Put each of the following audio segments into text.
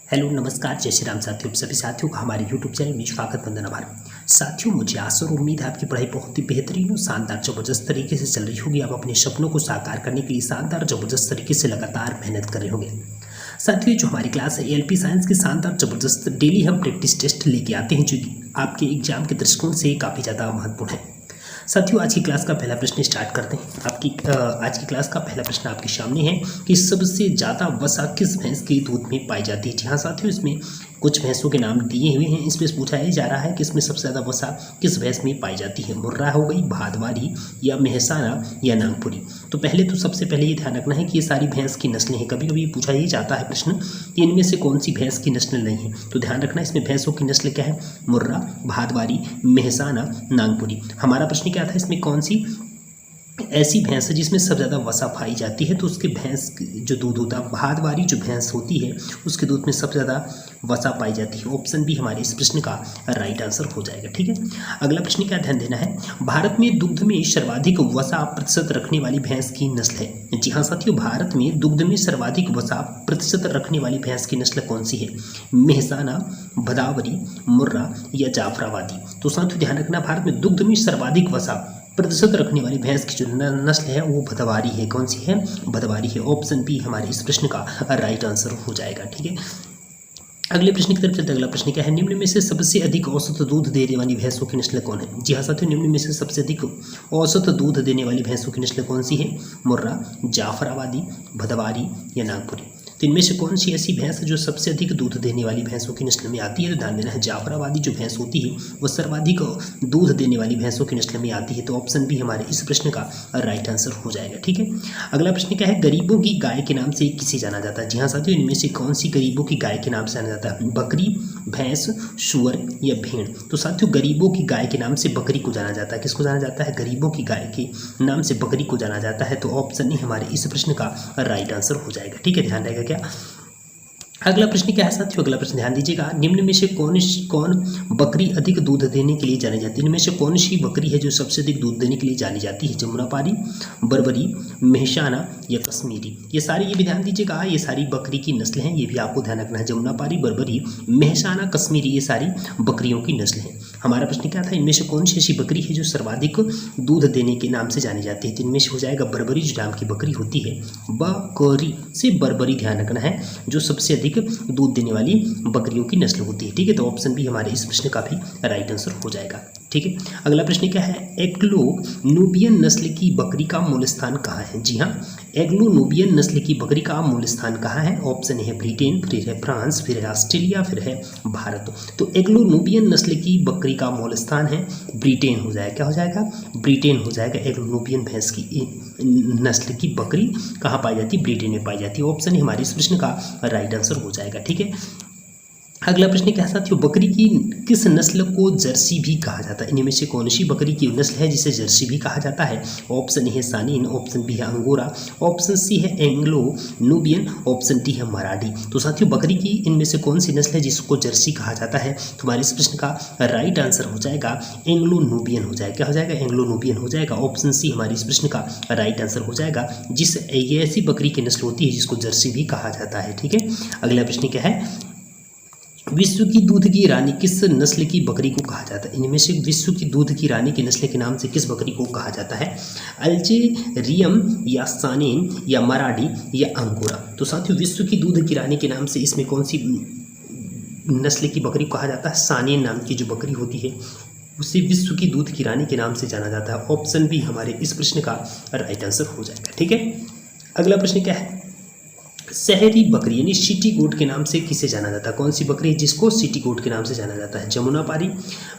Hello नमस्कार जय श्री राम साथियों, सभी साथियों का हमारे यूट्यूब चैनल में स्वागत वंदन आभार। साथियों, मुझे आशा और उम्मीद है आपकी पढ़ाई बहुत ही बेहतरीन और शानदार जबरदस्त तरीके से चल रही होगी। आप अपने सपनों को साकार करने के लिए शानदार जबरदस्त तरीके से लगातार मेहनत कर रहे होंगे। साथियों, जो हमारी क्लास है एलपी साइंस की शानदार जबरदस्त डेली हम प्रैक्टिस टेस्ट लेके आते हैं, जो कि आपके एग्जाम के दृष्टिकोण से काफ़ी ज़्यादा महत्वपूर्ण है। साथियों, आज की क्लास का पहला प्रश्न स्टार्ट करते हैं। आज की क्लास का पहला प्रश्न आपके सामने है कि सबसे ज़्यादा वसा किस भैंस के दूध में पाई जाती है। जी हाँ साथियों, इसमें कुछ भैंसों के नाम दिए हुए हैं। इसमें पूछा ही जा रहा है कि इसमें सबसे ज़्यादा वसा किस भैंस में पाई जाती है। मुर्रा हो गई, भादवारी या मेहसाना या नागपुरी। तो पहले तो सबसे पहले ये ध्यान रखना है कि ये सारी भैंस की नस्लें हैं। कभी कभी पूछा ही जाता है प्रश्न कि इनमें से कौन सी भैंस की नस्ल नहीं है। तो ध्यान रखना, इसमें भैंसों की नस्ल क्या है? मुर्रा, भादवारी, मेहसाना, नागपुरी। हमारा प्रश्न क्या था, इसमें कौन सी ऐसी भैंस है जिसमें सबसे ज़्यादा वसा पाई जाती है। तो उसके भैंस जो दूध होता है, भादवारी जो भैंस होती है उसके दूध में सबसे ज़्यादा वसा पाई जाती है। ऑप्शन बी हमारे इस प्रश्न का राइट आंसर हो जाएगा। ठीक है, अगला प्रश्न क्या ध्यान देना है, भारत में दुग्ध में सर्वाधिक वसा प्रतिशत रखने वाली भैंस की नस्ल है। जी हाँ साथियों, भारत में दुग्ध में सर्वाधिक वसा प्रतिशत रखने वाली भैंस की नस्ल कौन सी है? मेहसाना, भदावरी, मुर्रा या जाफराबादी। तो साथियों ध्यान रखना, भारत में दुग्ध में सर्वाधिक वसा प्रतिशत रखने वाली भैंस की जो नस्ल है वो भदवारी है। कौन सी है? भदवारी है। ऑप्शन बी हमारे इस प्रश्न का राइट आंसर हो जाएगा। ठीक है, अगले प्रश्न की तरफ चलते। अगला प्रश्न क्या है, निम्न में से सबसे अधिक औसत दूध देने वाली भैंसों की नस्ल कौन है? जी हाँ साथियों, निम्न में से सबसे अधिक औसत दूध देने वाली भैंसों की नस्ल कौन सी है? मुर्रा, जाफराबादी, भदवारी या नागपुरी। तो इनमें से कौन सी ऐसी भैंस है जो सबसे अधिक दूध देने वाली भैंसों की नस्ल में आती है? तो ध्यान देना है, जाफराबादी जो भैंस होती है वो सर्वाधिक दूध देने वाली भैंसों की नस्ल में आती है। तो ऑप्शन बी हमारे इस प्रश्न का राइट आंसर हो जाएगा। ठीक है, अगला प्रश्न क्या है, गरीबों की गाय के नाम से किसे जाना जाता है? जी हाँ साथियों, इनमें से कौन सी गरीबों की गाय के नाम से जाना जाता है? बकरी, भैंस, सूअर या भेड़। तो साथियों, गरीबों की गाय के नाम से बकरी को जाना जाता है। किसको जाना जाता है? गरीबों की गाय के नाम से बकरी को जाना जाता है। तो ऑप्शन ए हमारे इस प्रश्न का राइट आंसर हो जाएगा। ठीक है, ध्यान रहेगा क्या। अगला प्रश्न क्या है साथियों, अगला प्रश्न ध्यान दीजिएगा, निम्न में से कौन बकरी अधिक दूध देने के लिए जानी जाती है? इनमें से कौन सी बकरी है जो सबसे अधिक दूध देने के लिए जानी जाती है? जमुनापारी, बर्बरी, मेहसाना या कश्मीरी। ये भी ध्यान दीजिएगा, ये सारी बकरी की नस्ल हैं। ये भी आपको ध्यान रखना है, जमुनापारी, बर्बरी, मेहसाना, कश्मीरी, ये सारी बकरियों की नस्ल हैं। हमारा प्रश्न क्या था, इनमें से कौन सी ऐसी बकरी है जो सर्वाधिक दूध देने के नाम से जानी जाती है? तो इनमें से हो जाएगा बर्बरी, जो नाम की बकरी होती है। बकरी से बर्बरी ध्यान रखना है, जो सबसे अधिक दूध देने वाली बकरियों की नस्ल होती है। ठीक है, तो ऑप्शन बी हमारे इस प्रश्न का भी राइट आंसर हो जाएगा। ठीक है, अगला प्रश्न क्या है, एग्लो नूबियन नस्ल की बकरी का मूल स्थान कहाँ है? जी हाँ, एग्लो नूबियन नस्ल की बकरी का मूल स्थान कहाँ है? ऑप्शन है ब्रिटेन, फिर है फ्रांस, फिर है ऑस्ट्रेलिया, फिर है भारत। तो एग्लो नूबियन नस्ल की बकरी का मूल स्थान है ब्रिटेन हो जाएगा। क्या हो जाएगा? ब्रिटेन हो जाएगा। एग्लो नूबियन भैंस की नस्ल की बकरी कहाँ पाई जाती है? ब्रिटेन में पाई जाती है। ऑप्शन है हमारे इस प्रश्न का राइट आंसर हो जाएगा। ठीक है, अगला प्रश्न क्या है साथियों, बकरी की किस नस्ल को जर्सी भी कहा जाता है? इनमें से कौन सी बकरी की नस्ल है जिसे जर्सी भी कहा जाता है? ऑप्शन ए है सानीन, ऑप्शन बी है अंगोरा, ऑप्शन सी है एंग्लो नूबियन, ऑप्शन डी है मराठी। तो साथियों, बकरी की इनमें से कौन सी नस्ल है जिसको जर्सी कहा जाता है? तुम्हारे इस प्रश्न का राइट आंसर हो जाएगा एंग्लो नूबियन हो जाएगा। क्या हो जाएगा? एंग्लो नूबियन हो जाएगा। ऑप्शन सी हमारे इस प्रश्न का राइट आंसर हो जाएगा, ये ऐसी बकरी की नस्ल होती है जिसको जर्सी भी कहा जाता है। ठीक है, अगला प्रश्न क्या है, विश्व की दूध की रानी किस नस्ल की बकरी को कहा जाता है? इनमें से विश्व की दूध की रानी की नस्ल के नाम से किस बकरी को कहा जाता है? अल्जेरियम या सानेन या मराठी या अंगोरा। तो साथियों, विश्व की दूध की रानी के नाम से इसमें कौन सी नस्ल की बकरी को कहा जाता है? सानेन नाम की जो बकरी होती है उसे विश्व की दूध की रानी के नाम से जाना जाता है। ऑप्शन बी हमारे इस प्रश्न का राइट आंसर हो जाएगा। ठीक है, अगला प्रश्न क्या है, शहरी बकरी यानी सिटी गोट के नाम से किसे जाना जाता है? कौन सी बकरी है जिसको सिटी गोट के नाम से जाना जाता है? जमुनापारी,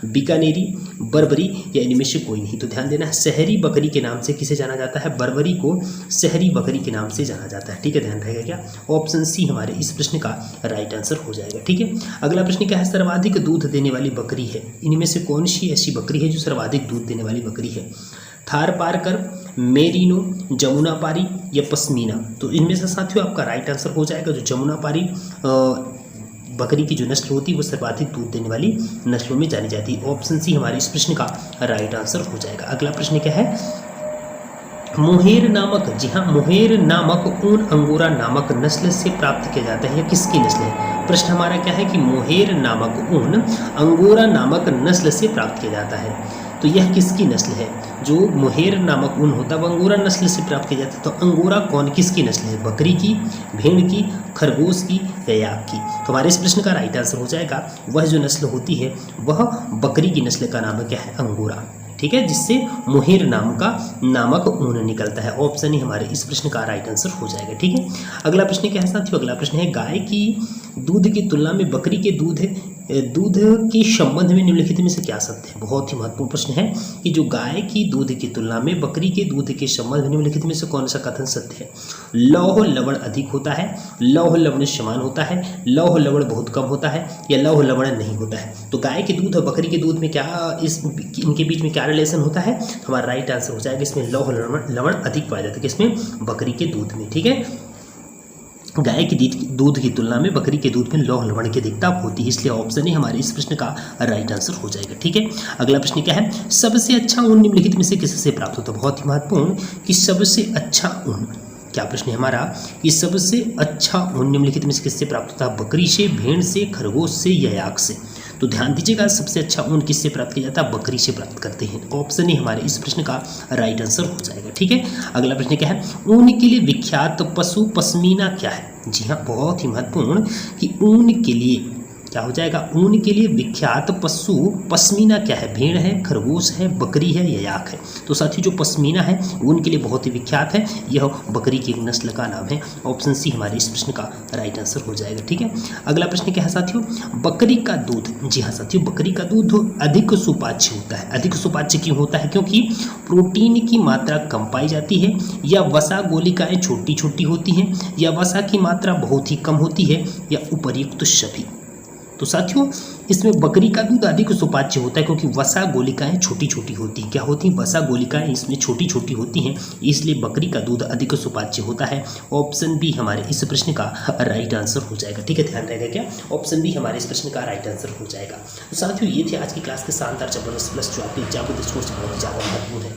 बीकानेरी, बर्बरी या इनमें से कोई नहीं। तो ध्यान देना है, शहरी बकरी के नाम से किसे जाना जाता है? बर्बरी को शहरी बकरी के नाम से जाना जाता है। ठीक है, ध्यान रहेगा क्या। ऑप्शन सी हमारे इस प्रश्न का राइट आंसर हो जाएगा। ठीक है, अगला प्रश्न क्या है, सर्वाधिक दूध देने वाली बकरी है, इनमें से कौन सी ऐसी बकरी है जो सर्वाधिक दूध देने वाली बकरी है? थारपारकर, मेरिनो, जमुनापारी या पश्मीना। तो इनमें से साथियों आपका राइट आंसर हो जाएगा जो जमुनापारी बकरी की जो नस्ल होती है वो सर्वाधिक दूध देने वाली नस्लों में जानी जाती है। ऑप्शन सी हमारे इस प्रश्न का राइट आंसर हो जाएगा। अगला प्रश्न क्या है, मोहेर नामक, जी हाँ, मोहेर नामक ऊन अंगोरा नामक नस्ल से प्राप्त किया जाता है। यह किसकी नस्ल है? प्रश्न हमारा क्या है कि मोहेर नामक ऊन अंगोरा नामक नस्ल से प्राप्त किया जाता है। तो यह किसकी नस्ल है? जो मोहेर नामक ऊन होता है वो अंगोरा नस्ल से प्राप्त किया जाता है। तो अंगोरा कौन किसकी नस्ल है? बकरी की, भेड़ की, खरगोश की या याक की? तो हमारे इस प्रश्न का राइट आंसर हो जाएगा वह जो नस्ल होती है वह बकरी की नस्ल का नाम क्या है? अंगोरा। ठीक है, जिससे मोहेर नामक ऊन निकलता है। ऑप्शन ही हमारे इस प्रश्न का राइट आंसर हो जाएगा। ठीक है, अगला प्रश्न क्या है साथियों? अगला प्रश्न है गाय की दूध की तुलना में बकरी के दूध के संबंध में निम्नलिखित में से क्या सत्य है? बहुत ही महत्वपूर्ण प्रश्न है कि जो गाय की दूध की तुलना में बकरी के दूध के संबंध में निम्नलिखित में से कौन सा कथन सत्य है? लौह लवण अधिक होता है, लौह लवण समान होता है, लौह लवण बहुत कम होता है या लौह लवण नहीं होता है? तो गाय के दूध और बकरी के दूध में क्या इनके बीच में क्या रिलेशन होता है? तो हमारा राइट आंसर हो जाएगा इसमें लौह लवण अधिक पाया जाता है। किसमें? बकरी के दूध में। ठीक है, गाय के दूध की तुलना में बकरी के दूध में लौह लवण की अधिकता होती है, इसलिए ऑप्शन ही हमारे इस प्रश्न का राइट आंसर हो जाएगा। ठीक है, अगला प्रश्न क्या है? सबसे अच्छा ऊन निम्नलिखित में से किससे प्राप्त होता है? बहुत ही महत्वपूर्ण कि सबसे अच्छा ऊन, क्या प्रश्न है हमारा कि सबसे अच्छा ऊन निम्नलिखित में से किससे प्राप्त होता है? बकरी से, भेड़ से, खरगोश से या याक से? तो ध्यान दीजिएगा, सबसे अच्छा ऊन किससे प्राप्त किया जाता है? बकरी से प्राप्त करते हैं। ऑप्शन ही हमारे इस प्रश्न का राइट आंसर हो जाएगा। ठीक है, अगला प्रश्न क्या है? ऊन के लिए विख्यात पशु पश्मीना क्या है? जी हाँ, बहुत ही महत्वपूर्ण कि ऊन के लिए क्या हो जाएगा? ऊन के लिए विख्यात पशु पश्मीना क्या है? भेड़ है, खरगोश है, बकरी है या याक है? तो साथियों जो पश्मीना है ऊन के लिए बहुत ही विख्यात है, यह बकरी की एक नस्ल का नाम है। ऑप्शन सी हमारे इस प्रश्न का राइट आंसर हो जाएगा। ठीक है, अगला प्रश्न क्या है साथियों? बकरी का दूध, जी हाँ साथियों, बकरी का दूध अधिक सुपाच्य होता है। अधिक सुपाच्य क्यों होता है? क्योंकि प्रोटीन की मात्रा कम पाई जाती है, या वसा गोलिकाएं छोटी छोटी होती हैं, या वसा की मात्रा बहुत ही कम होती है, या उपर्युक्त सभी। तो साथियों इसमें बकरी का दूध अधिक सुपाच्य होता है क्योंकि वसा गोलिकाएं छोटी छोटी होती हैं। क्या होती हैं? वसा गोलिकाएं इसमें छोटी छोटी होती हैं, इसलिए बकरी का दूध अधिक सुपाच्य होता है। ऑप्शन बी हमारे इस प्रश्न का राइट आंसर हो जाएगा। ठीक है, ध्यान रहेगा क्या? ऑप्शन बी हमारे इस प्रश्न का राइट आंसर हो जाएगा। तो साथियों ये थे आज की क्लास के शानदार जबरदस्त प्लस जो आपके एग्जाम के दृष्टिकोण से बहुत ज़्यादा महत्वपूर्ण है।